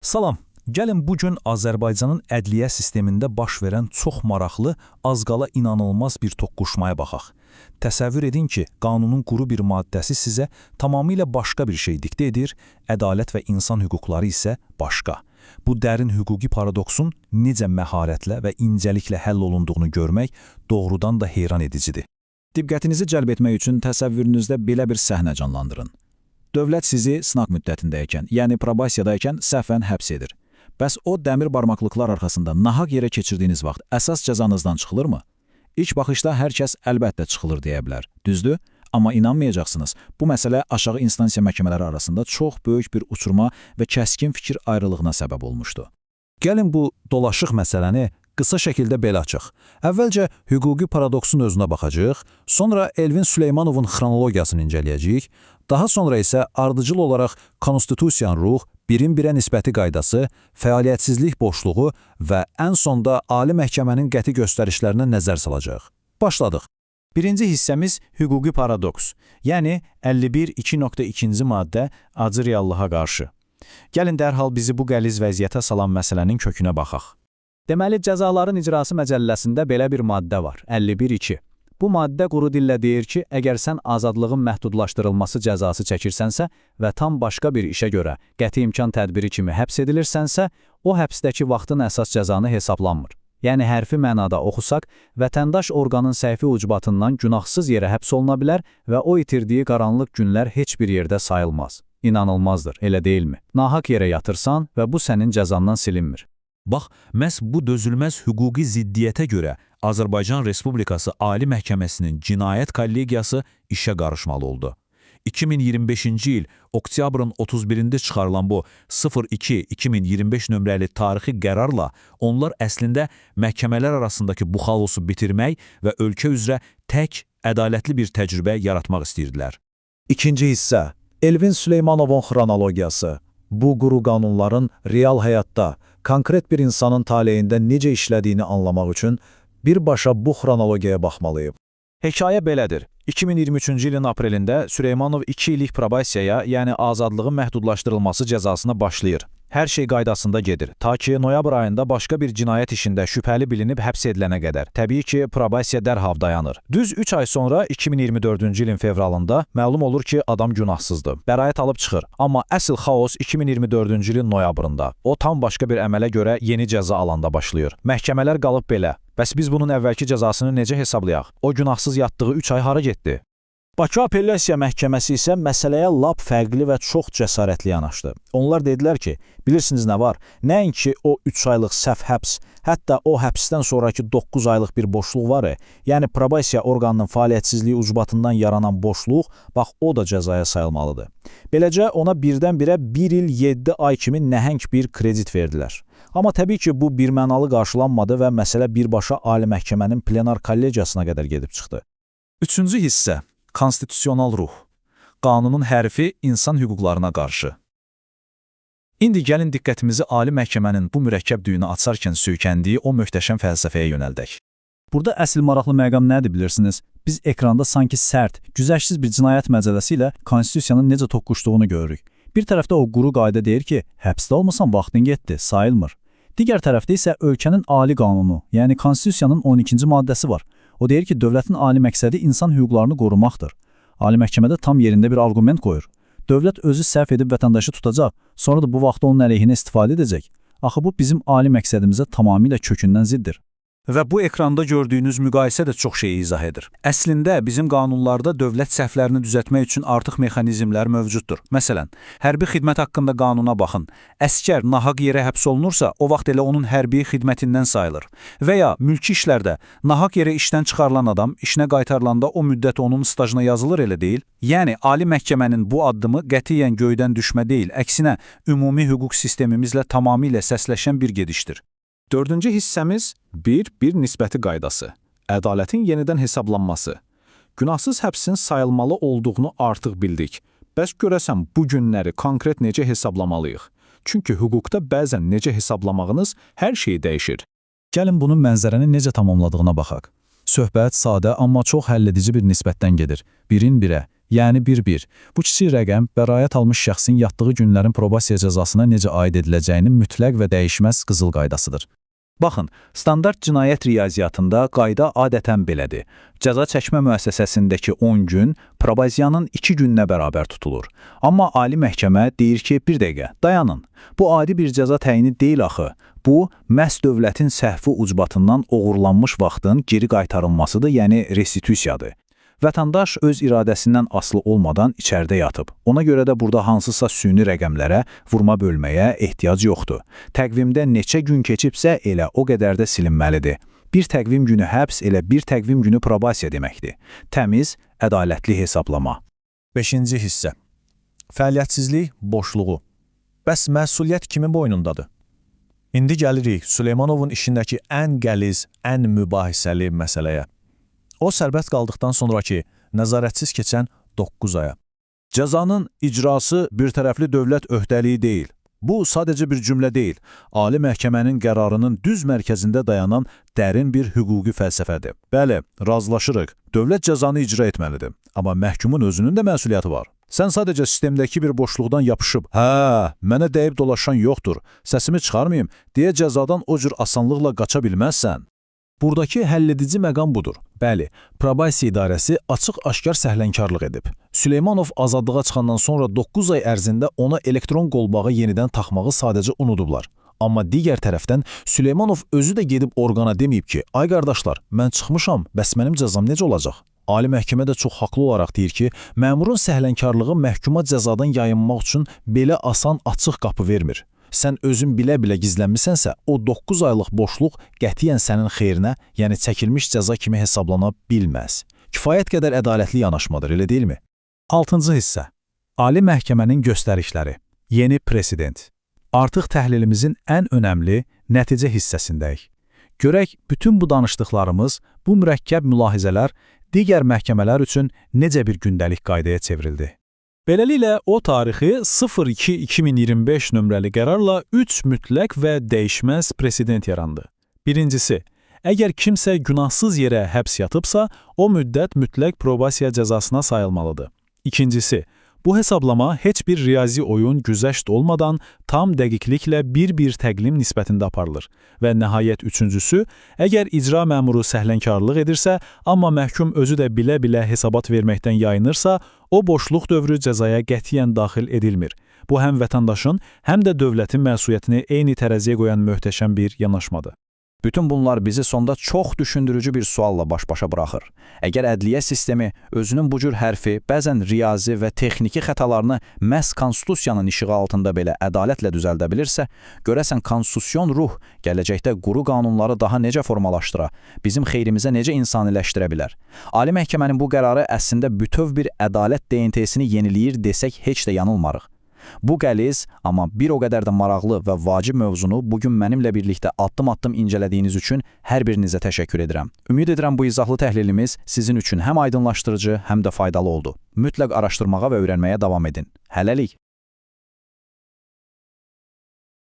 Salam, gəlin bugün Azərbaycanın ədliyyə sistemində baş verən çox maraqlı, az qala inanılmaz bir toqquşmaya baxaq. Təsəvvür edin ki, qanunun quru bir maddəsi sizə tamamilə başqa bir şey diktə edir, ədalət və insan hüquqları isə başqa. Bu dərin hüquqi paradoksun necə məharətlə və incəliklə həll olunduğunu görmək doğrudan da heyran edicidir. Diqqətinizi cəlb etmək üçün təsəvvürünüzdə belə bir səhnə canlandırın. Dövlət sizi sınaq müddətindəykən, yəni probasiyadaykən səhvən həbs edir. Bəs o dəmir barmaqlıqlar arxasında nahaq yerə keçirdiyiniz vaxt əsas cəzanızdan çıxılırmı? İlk baxışda hər kəs əlbəttə çıxılır deyə bilər, düzdür? Amma inanmayacaqsınız, bu məsələ aşağı instansiya məhkəmələri arasında çox böyük bir uçurma və kəskin fikir ayrılığına səbəb olmuşdu. Gəlin bu dolaşıq məsələni qısa şəkildə belə açıq. Əvvəlcə hüquqi paradoksun özünə baxacaq, sonra Elvin Süleymanovun xronologiyasını incələyəcəyik, daha sonra isə ardıcıl olaraq konstitusiyan ruh, birin birə nisbəti qaydası, fəaliyyətsizlik boşluğu və ən sonda Ali Məhkəmənin qəti göstərişlərinə nəzər salacaq. Başladıq. Birinci hissəmiz hüquqi paradoks, yəni 51.2.2-ci maddə acı reallığa qarşı. Gəlin dərhal bizi bu qəliz vəziyyətə salan məsələnin kökünə baxaq. Deməli, cəzaların icrası məcəlləsində belə bir maddə var, 51.2. Bu maddə quru dillə deyir ki, əgər sən azadlığın məhdudlaşdırılması cəzası çəkirsənsə və tam başqa bir işə görə qəti imkan tədbiri kimi həbs edilirsənsə, o həbsdəki vaxtın əsas cəzanı hesablanmır. Yəni, hərfi mənada oxusaq, vətəndaş orqanın səhvi ucbatından günahsız yerə həbs oluna bilər və o itirdiyi qaranlıq günlər heç bir yerdə sayılmaz. İnanılmazdır, elə deyilmi? Nahaq yerə yatırsan və bu sənin cəzandan silinmir. Bax, məhz bu dözülməz hüquqi ziddiyyətə görə Azərbaycan Respublikası Ali Məhkəməsinin Cinayət Kollegiyası işə qarışmalı oldu. 2025-ci il oktyabrın 31-də çıxarılan bu 02-2025 nömrəli tarixi qərarla onlar əslində məhkəmələr arasındakı bu xaosu bitirmək və ölkə üzrə tək, ədalətli bir təcrübə yaratmaq istəyirdilər. İkinci hissə, Elvin Süleymanovun xronologiyası. Bu quru qanunların real həyatda, konkret bir insanın taleyində necə işlədiyini anlamaq üçün birbaşa bu xronologiyaya baxmalıyıq. Hekayə belədir. 2023-cü ilin aprelində Süleymanov 2 illik probasiyaya, yəni azadlığın məhdudlaşdırılması cəzasına başlayır. Hər şey qaydasında gedir, ta ki, noyabr ayında başqa bir cinayət işində şübhəli bilinib həbs edilənə qədər. Təbii ki, probasiya dərhal dayanır. Düz 3 ay sonra 2024-cü ilin fevralında məlum olur ki, adam günahsızdır. Bəraət alıb çıxır. Amma əsl xaos 2024-cü ilin noyabrında. O tam başqa bir əmələ görə yeni cəza alanda başlayır. Məhkəmələr qalıb belə. Bəs biz bunun əvvəlki cəzasını necə hesablayaq? O günahsız yatdığı 3 ay hara getdi? Bakı Apellyasiya Məhkəməsi isə məsələyə lap fərqli və çox cəsarətli yanaşdı. Onlar dedilər ki, bilirsiniz nə var? Nəinki o 3 aylıq səhv həbs, hətta o həbsdən sonraki 9 aylıq bir boşluq var, yəni probasiya orqanının fəaliyyətsizliyi ucbatından yaranan boşluq, bax o da cəzaya sayılmalıdır. Beləcə ona birdən-birə 1 il 7 ay kimi nəhəng bir kredit verdilər. Amma təbii ki, bu birmənalı qarşılanmadı və məsələ birbaşa Ali Məhkəmənin plenar kollegiyasına qədər gedib çıxdı. Üçüncü hissə. Konstitusional ruh. Qanunun hərfi insan hüquqlarına qarşı. İndi gəlin diqqətimizi Ali Məhkəmənin bu mürəkkəb düyünü açarkən söykəndiyi o möhtəşəm fəlsəfəyə yönəldək. Burada əsl maraqlı məqam nədir bilirsiniz? Biz ekranda sanki sərt, güzəştsiz bir cinayət məcəlləsi ilə konstitusiyanın necə toqquşduğunu görürük. Bir tərəfdə o quru qayda deyir ki, həbsdə olmasan vaxtın getdi, sayılmır. Digər tərəfdə isə ölkənin ali qanunu, yəni konstitusiyanın 12-ci maddəsi var. O deyir ki, dövlətin ali məqsədi insan hüquqlarını qorumaqdır. Ali Məhkəmədə tam yerində bir arqument qoyur. Dövlət özü səhv edib vətəndaşı tutacaq, sonra da bu vaxtda onun əleyhinə istifadə edəcək. Axı bu bizim ali məqsədimizə tamamilə kökündən ziddir. Və bu ekranda gördüyünüz müqayisə də çox şeyi izah edir. Əslində, bizim qanunlarda dövlət səhvlərini düzəltmək üçün artıq mexanizmlər mövcuddur. Məsələn, hərbi xidmət haqqında qanuna baxın. Əskər nahaq yerə həbs olunursa, o vaxt elə onun hərbi xidmətindən sayılır. Və ya mülki işlərdə nahaq yerə işdən çıxarılan adam işinə qaytarılanda o müddət onun stajına yazılır, elə deyil. Yəni, Ali Məhkəmənin bu addımı qətiyyən göydən düşmə deyil, əksinə ümumi hüquq sistemimizlə tamamilə səsləşən bir gedişdir. Dördüncü hissəmiz bir nisbəti qaydası, ədalətin yenidən hesablanması. Günahsız həbsin sayılmalı olduğunu artıq bildik. Bəs görəsən bu günləri konkret necə hesablamalıyıq? Çünki hüquqda bəzən necə hesablamağınız hər şeyi dəyişir. Gəlin bunun mənzərəni necə tamamladığına baxaq. Söhbət sadə, amma çox həlledici bir nisbətdən gedir. Birin birə, Yəni 1-1. Bu kiçik rəqəm bəraət almış şəxsin yatdığı günlərin probasiya cəzasına necə aid ediləcəyinin mütləq və dəyişməz qızıl qaydasıdır. Baxın, standart cinayət riyaziyyatında qayda adətən belədir. Cəza çəkmə müəssisəsindəki 10 gün probaziyanın 2 gününə bərabər tutulur. Amma ali məhkəmə deyir ki, bir dəqiqə, dayanın. Bu adi bir cəza təyini deyil axı. Bu, məhz dövlətin səhvi ucbatından oğurlanmış vaxtın geri qaytarılmasıdır, yəni restitusiyadır. Vətəndaş öz iradəsindən asılı olmadan içəridə yatıb. Ona görə də burada hansısa süni rəqəmlərə, vurma bölməyə ehtiyac yoxdur. Təqvimdə neçə gün keçibsə elə o qədər də silinməlidir. Bir təqvim günü həbs elə bir təqvim günü probasiya deməkdir. Təmiz, ədalətli hesablama. 5-ci hissə. Fəaliyyətsizlik boşluğu. Bəs məsuliyyət kimin boynundadır? İndi gəlirik Süleymanovun işindəki ən qəliz, ən mübahisəli məsələyə. O sərbəst qaldıqdan sonraki nəzarətsiz keçən 9 aya. Cəzanın icrası birtərəfli dövlət öhdəliyi deyil. Bu, sadəcə bir cümlə deyil. Ali məhkəmənin qərarının düz mərkəzində dayanan dərin bir hüquqi fəlsəfədir. Bəli, razılaşırıq. Dövlət cəzanı icra etməlidir. Amma məhkumun özünün də məsuliyyəti var. Sən sadəcə sistemdəki bir boşluqdan yapışıb, mənə dəyib dolaşan yoxdur, səsimi çıxarmayım, deyə cəzadan o cür asanlıqla qaça bilməzsən. Buradakı həlledici məqam budur. Bəli, probasiya idarəsi açıq-aşkar səhlənkarlıq edib. Süleymanov azadlığa çıxandan sonra 9 ay ərzində ona elektron qolbağı yenidən taxmağı sadəcə unudublar. Amma digər tərəfdən Süleymanov özü də gedib orqana deməyib ki, ay qardaşlar, mən çıxmışam, bəs mənim cəzam necə olacaq? Ali məhkəmə də çox haqlı olaraq deyir ki, məmurun səhlənkarlığı məhkuma cəzadan yayınmaq üçün belə asan açıq qapı vermir. Sən özün bilə-bilə gizlənmisənsə, o 9 aylıq boşluq qətiyyən sənin xeyrinə, yəni çəkilmiş cəza kimi hesablana bilməz. Kifayət qədər ədalətli yanaşmadır, elə deyilmi? 6-cı hissə. Ali məhkəmənin göstərişləri. Yeni president. Artıq təhlilimizin ən önəmli nəticə hissəsindəyik. Görək, bütün bu danışdıqlarımız, bu mürəkkəb mülahizələr digər məhkəmələr üçün necə bir gündəlik qaydaya çevrildi. Beləliklə, o tarixi 02-2025 nömrəli qərarla 3 mütləq və dəyişməz president yarandı. Birincisi, əgər kimsə günahsız yerə həbs yatıbsa, o müddət mütləq probasiya cəzasına sayılmalıdır. İkincisi, bu hesablama heç bir riyazi oyun güzəşt olmadan tam dəqiqliklə bir-bir təqlim nisbətində aparılır. Və nəhayət üçüncüsü, əgər icra məmuru səhlənkarlıq edirsə, amma məhkum özü də bilə-bilə hesabat verməkdən yayınırsa, o boşluq dövrü cəzaya qətiyyən daxil edilmir. Bu həm vətəndaşın, həm də dövlətin məsuliyyətini eyni tərəziyə qoyan möhtəşəm bir yanaşmadır. Bütün bunlar bizi sonda çox düşündürücü bir sualla baş-başa buraxır. Əgər ədliyyə sistemi özünün bu cür hərfi, bəzən riyazi və texniki xətalarını məhz konstitusiyanın işığı altında belə ədalətlə düzəldə bilirsə, görəsən konstitusyon ruh gələcəkdə quru qanunları daha necə formalaşdıra, bizim xeyrimizə necə insaniləşdirə bilər? Ali məhkəmənin bu qərarı əslində bütöv bir ədalət DNT-sini yeniləyir desək heç də yanılmarıq. Bu qəliz, amma bir o qədər də maraqlı və vacib mövzunu bugün mənimlə birlikdə addım-addım incələdiyiniz üçün hər birinizə təşəkkür edirəm. Ümid edirəm bu izahlı təhlilimiz sizin üçün həm aydınlaşdırıcı, həm də faydalı oldu. Mütləq araşdırmağa və öyrənməyə davam edin. Hələlik!